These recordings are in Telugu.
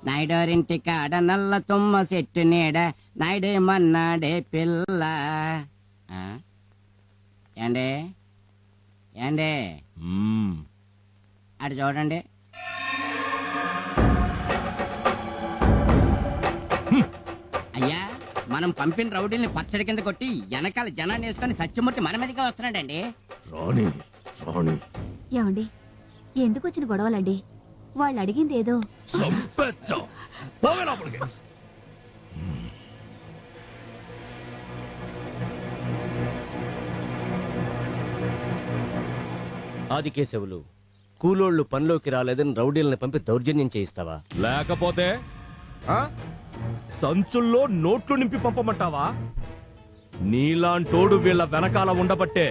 నాయుడోరింటి కాడ నల్ల తుమ్మ చెట్టు నీడ నాయుడేమన్నాడే పిల్ల. ఏండే ఏండే అటు చూడండి. అయ్యా, మనం పంపిన రౌడీల్ని పచ్చడి కింద కొట్టి వెనకాల జనాన్ని వేసుకొని సత్యమూర్తి మన మీదగా వస్తున్నాడండి. ఏమండి, ఎందుకు వచ్చిన గొడవలండి? వాళ్ళు అడిగింది ఏదో. ఆదికేశవులు, కూలోళ్లు పనిలోకి రాలేదని రౌడీల్ని పంపి దౌర్జన్యం చేయిస్తావా? లేకపోతే సంచుల్లో నోట్లు నింపి పంపమంటావా? నీలాంటోడు వీళ్ళ వెనకాల ఉండబట్టే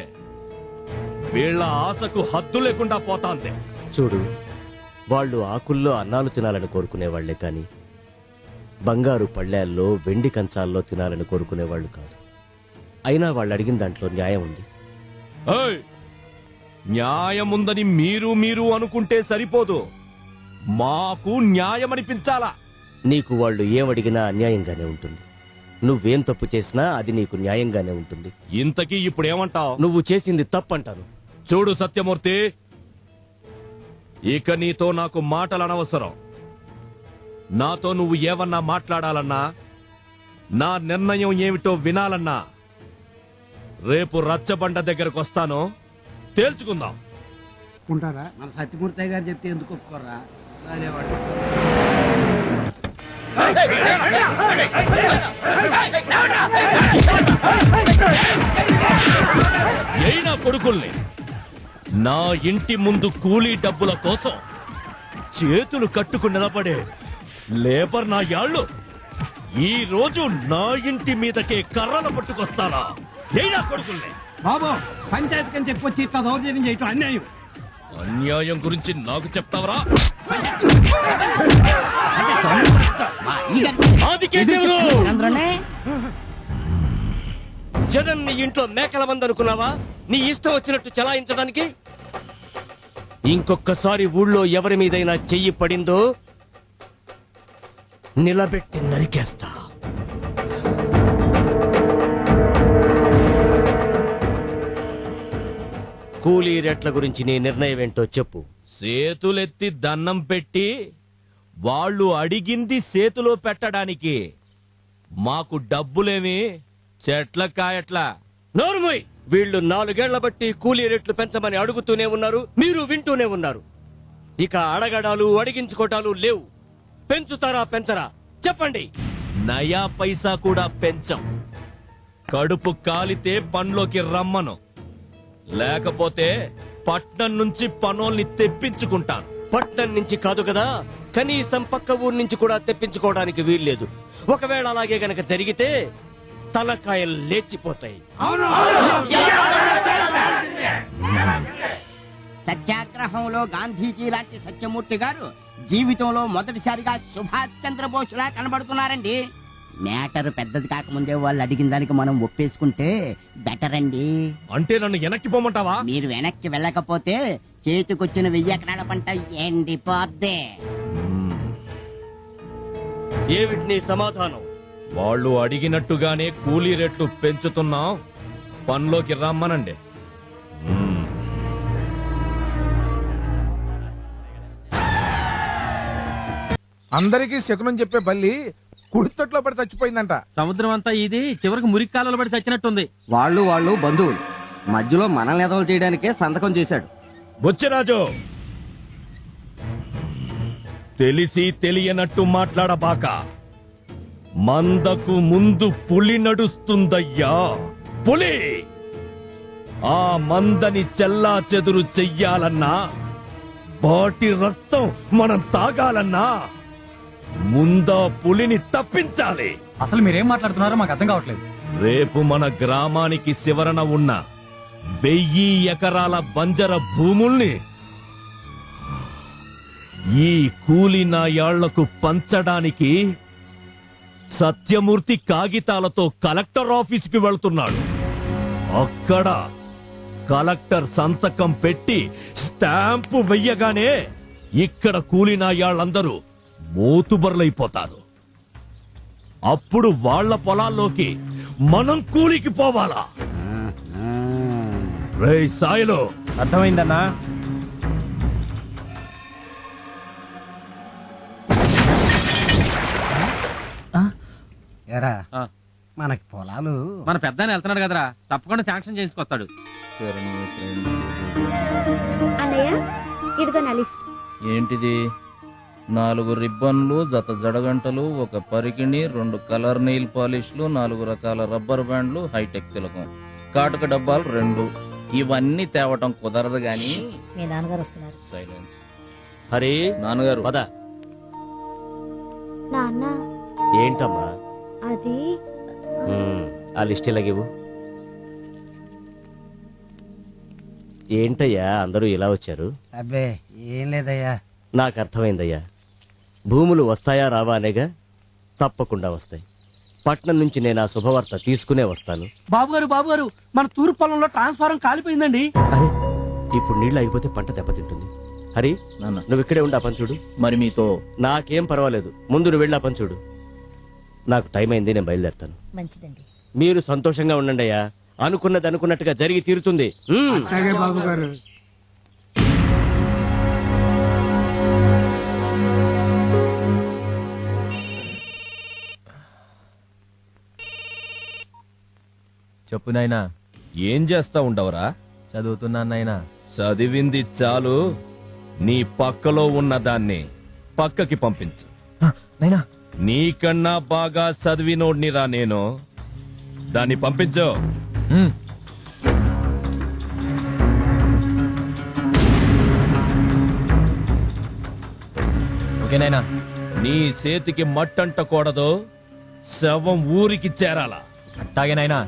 వీళ్ళ ఆశకు హద్దు లేకుండా పోతాంది. చూడు, వాళ్ళు ఆకుల్లో అన్నాలు తినాలని కోరుకునేవాళ్లే కాని బంగారు పళ్ళేల్లో వెండి కంచాల్లో తినాలని కోరుకునేవాళ్లు కాదు. అయినా వాళ్ళు అడిగిన దాంట్లో న్యాయం ఉంది. న్యాయముందని మీరు అనుకుంటే సరిపోదు, మాకు న్యాయం అనిపించాలా. నీకు వాళ్ళు ఏమడిగినా అన్యాయంగానే ఉంటుంది. నువ్వేం తప్పు చేసినా అది నీకు న్యాయంగానే ఉంటుంది. ఇంతకీ ఇప్పుడేమంటావు? నువ్వు చేసింది తప్పంటాను. చూడు సత్యమూర్తి, ఇక నీతో నాకు మాటలు అనవసరం. నాతో నువ్వు ఏమన్నా మాట్లాడాలన్నా, నా నిర్ణయం ఏమిటో వినాలన్నా రేపు రచ్చబండ దగ్గరకు వస్తాను, తేల్చుకుందాం. ఉంటారా? మన సత్యమూర్తి గారు చెప్తే ఎందుకు ఒప్పుకోరా? అయినా కొడుకుల్ని నా ఇంటి ముందు కూలీ డబ్బుల కోసం చేతులు కట్టుకు నిలబడే లేబర్ నా యాళ్ళు ఈ రోజు నా ఇంటి మీదకే కర్రలు పట్టుకొస్తానా? అయినా కొడుకుల్ని బాబు, పంచాయతీ కని చెప్పొచ్చి దౌర్జన్యం చేయటం అన్యాయం. అన్యాయం గురించి నాకు చెప్తావరా? జగన్ నీ ఇంట్లో మేకల మంది అనుకున్నావా? నీ ఇష్టం వచ్చినట్టు చలాయించడానికి. ఇంకొకసారి ఊళ్ళో ఎవరి మీదైనా చెయ్యి పడిందో నిలబెట్టి నరికేస్తా. కూలీ రేట్ల గురించి నీ నిర్ణయం ఏంటో చెప్పు. చేతులెత్తి దండం పెట్టి వాళ్ళు అడిగింది చేతిలో పెట్టడానికి మాకు డబ్బులేమి చెట్ల కాయట్లా. నోరుమోయ్! వీళ్ళు 4 ఏళ్ల బట్టి కూలీ రేట్లు పెంచమని అడుగుతూనే ఉన్నారు, మీరు వింటూనే ఉన్నారు. ఇక అడగడాలు అడిగించుకోటాలు లేవు. పెంచుతారా పెంచరా చెప్పండి. నయా పైసా కూడా పెంచం. కడుపు కాలితే పనిలోకి రమ్మను, లేకపోతే పట్నం నుంచి పనోల్ని తెప్పించుకుంటాను. పట్నం నుంచి కాదు కదా, కనీసం పక్క ఊరు నుంచి కూడా తెప్పించుకోవడానికి వీల్లేదు. ఒకవేళ అలాగే గనక జరిగితే తలకాయలు లేచిపోతాయి. సత్యాగ్రహంలో గాంధీజీ లాంటి సత్యమూర్తి గారు జీవితంలో మొదటిసారిగా సుభాష్ చంద్రబోస్ లా కనబడుతున్నారండి. మ్యాటర్ పెద్దది కాకముందే వాళ్ళు అడిగిన దానికి మనం ఒప్పేసుకుంటే బెటర్ అండి. అంటే నన్ను వెనక్కి పోమంటావా? మీరు వెనక్కి వెళ్ళకపోతే చేతికొచ్చిన 1000 ఎకరాల పంట ఎండిపోద్దే. ఏమిటి నీ సమాధానం? వాళ్ళు అడిగినట్టుగానే కూలీ రేట్లు పెంచుతున్నాం, పనిలోకి రమ్మనండి. అందరికీ శకునం చెప్పే బల్లి కుడితట్లో పడి చచ్చిపోయిందంట. సముద్రం అంతా ఇది చివరికి మురికి కాలంలో పడి చచ్చినట్టుంది. వాళ్ళు బంధువులు మధ్యలో మనల్ని ఎదవలు చేయడానికే సంతకం చేశాడు. బుచ్చిరాజు, తెలిసి తెలియనట్టు మాట్లాడబాక. మందకు ముందు పులి నడుస్తుందయ్యా, పులి. ఆ మందని చెల్లా చెదురు చెయ్యాలన్నా, వాటి రక్తం మనం తాగాలన్నా ముందా పులిని తప్పించాలి. అసలు మీరేం మాట్లాడుతున్నారో మాకు అర్థం కావట్లేదు. రేపు మన గ్రామానికి శివరణ ఉన్న 1000 ఎకరాల బంజర భూముల్ని ఈ కూలి నాయాళ్లకు పంచడానికి సత్యమూర్తి కాగితాలతో కలెక్టర్ ఆఫీసుకి వెళ్తున్నాడు. అక్కడ కలెక్టర్ సంతకం పెట్టి స్టాంపు వెయ్యగానే ఇక్కడ కూలి నాయాళ్ళందరూ మోతుబర్లైపోతారు. అప్పుడు వాళ్ళ పొలాల్లోకి మనం కూలికి పోవాలా? రేయ్ సాయిలో, అర్థమైందన్నా. ఎరా ఆ. మనకి పొలాలు మన పెద్ద వెళ్తున్నాడు కదరా, తప్పకుండా శాంక్షన్ చేసుకొస్తాడు. అన్నయ్య ఇదిగో నా లిస్ట్. ఏంటిది? 4 రిబ్బన్లు, జత జడగంటలు, 1 పరికిణి, 2 కలర్ నెయిల్ పాలిష్లు, 4 రకాల రబ్బర్ బ్యాండ్లు, హైటెక్ తిలకం, కాటుక డబ్బాలు 2. ఇవన్నీ తేవటం కుదరదు గాని. మీ నాన్నగారు వస్తున్నారు. సైలెన్స్. హరి, నాన్నగారు పద. నాన్న ఏంటమ్మా? అది ఆ లిస్ట్ ఇలాగివ్వు. ఏంటయ్యా అందరూ ఇలా వచ్చారు? అబ్బే ఏం లేదయ్యా. నాకు అర్థమైందయ్యా. భూములు వస్తాయా రావా అనేగా? తప్పకుండా వస్తాయి. పట్నం నుంచి నేను ఆ శుభవార్త తీసుకునే వస్తాను. బాబుగారు మన తూర్పు పొలంలో ట్రాన్స్ఫారం కాలిపోయిందండి. అరే, ఇప్పుడు నీళ్ళు అయిపోతే పంట దెబ్బతింటుంది. హరి, నాన్న, నువ్వు ఇక్కడే ఉండి ఆ పని చూడు. మరి మీతో నాకేం పర్వాలేదు, ముందు నువ్వు వెళ్ళి ఆ పని చూడు. నాకు టైం అయింది, నేను బయలుదేరుతాను. మంచిదండి. మీరు సంతోషంగా ఉండండి అయ్యా. అనుకున్నది అనుకున్నట్టుగా జరిగి తీరుతుంది. అలాగే బాబుగారు. చెప్పు నాయనా. ఏం చేస్తా ఉండవరా? చదువుతున్నాను నాయనా. చదివింది చాలు, నీ పక్కలో ఉన్న దాన్ని పక్కకి పంపించు. నైనా నీకన్నా బాగా చదివినోడ్నిరా నేను. దాన్ని పంపించు. ఓకేనైనా. నీ చేతికి మట్టంటకూడదు, శవం ఊరికి చేరాలా. అట్టాగేనైనా.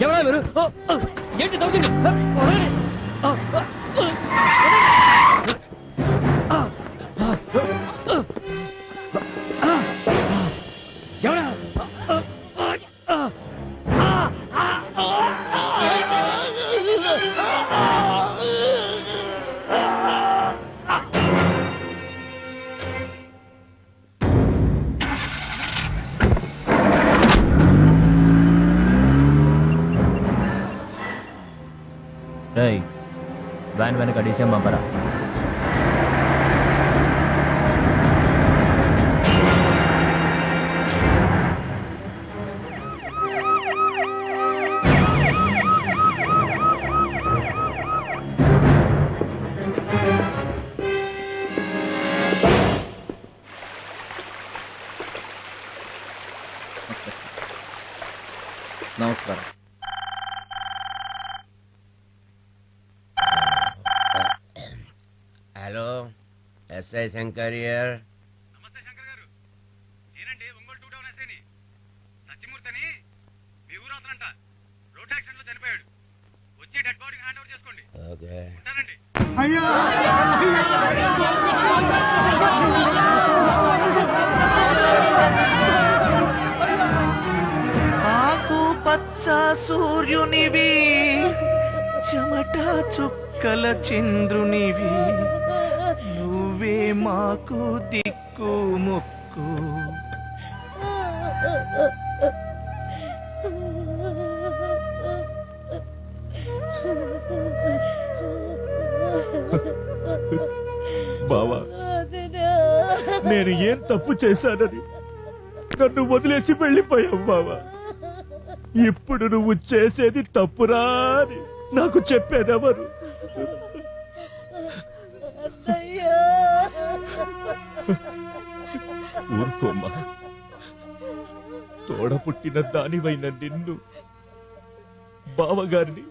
ఎవరా మీరు? ఏంటి దౌర్జన్యం? ఎవరా? రేయ్, వ్యాన్ వెనక డీసీఎం పంపరా. నమస్కారం. Hello, SI Shankar here. నమస్తే శంకర్ గారు. నేనండి ఒంగోలు 2 ఎస్ఐని. సత్యమూర్తి అని మీ ఊరు అతనంట. రోడ్ యాక్సిడెంట్ లో చనిపోయాడు. వచ్చి డెడ్ బాడీ హ్యాండ్ ఓవర్ చేసుకోండి. ఓకే. ఉంటానండి. ఆకు పచ్చ సూర్యునివి, చెమట చుక్కల చంద్రునివి, నువ్వే మాకు దిక్కు మొక్కు. బావా, నేను ఏం తప్పు చేశానని నన్ను వదిలేసి వెళ్ళిపోయావు బావా. ఇప్పుడు నువ్వు చేసేది తప్పురా అని నాకు చెప్పేదెవరు? ఊరుకోమ్మా. తోడ పుట్టిన దానివైన నిన్ను, బావగారిని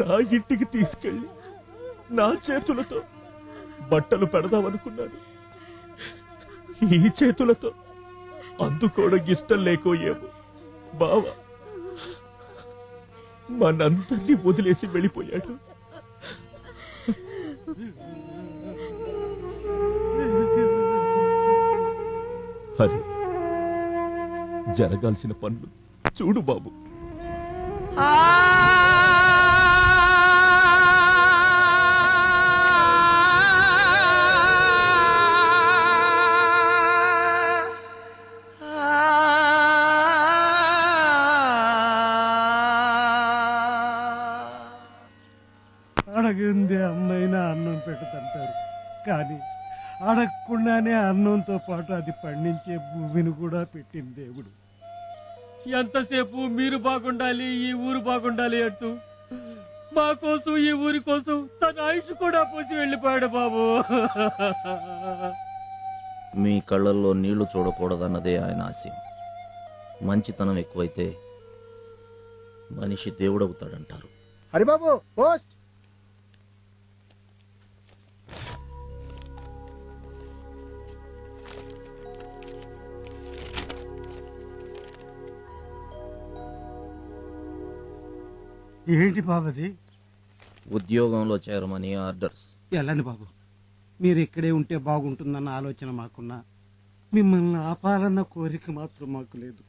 నా ఇంటికి తీసుకెళ్లి నా చేతులతో బట్టలు పెడదామనుకున్నాను. ఈ చేతులతో అందుకోవడం ఇష్టం లేకో ఏమో బావ మనందరినీ వదిలేసి వెళ్ళిపోయాడు. అరే జరగాల్సిన పనులు చూడు బాబు. అడగంది అమ్మైనా అన్నం పెడతంటారు, కానీ అడగకుండానే అన్నంతో పాటు అది పండించే భూమిని కూడా పెట్టింది దేవుడు. ఎంతసేపు మీరు బాగుండాలి, ఈ ఊరు బాగుండాలి అంటూ మా కోసం, ఈ ఊరి కోసం తన ఆయుష్ కూడా పోసి వెళ్ళిపోయాడు బాబు. మీ కళ్ళల్లో నీళ్లు చూడకూడదన్నదే ఆయన ఆశయం. మంచితనం ఎక్కువైతే మనిషి దేవుడవుతాడంటారు. హరిబాబు పోస్ట్. ఏంటి బాబది? ఉద్యోగంలో చేరమని ఆర్డర్స్. వెళ్ళండి బాబు, మీరు ఇక్కడే ఉంటే బాగుంటుందన్న ఆలోచన మాకున్నా, మిమ్మల్ని ఆపాలన్న కోరిక మాత్రం మాకు లేదు.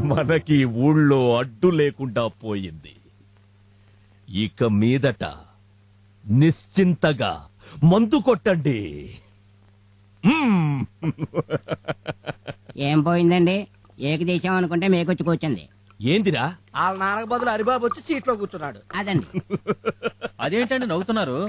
మనకి ఊళ్ళో అడ్డు లేకుండా పోయింది. ఇక మీదట నిశ్చింతగా మందు కొట్టండి. ఏం పోయిందండి? ఏకదేశం అనుకుంటే మేకొచ్చి కూర్చుంది. ఏందిరా? వాళ్ళ నాన్నకు బదులు హరిబాబు వచ్చి సీట్లో కూర్చున్నాడు. అదండి. అదేంటండి నవ్వుతున్నారు?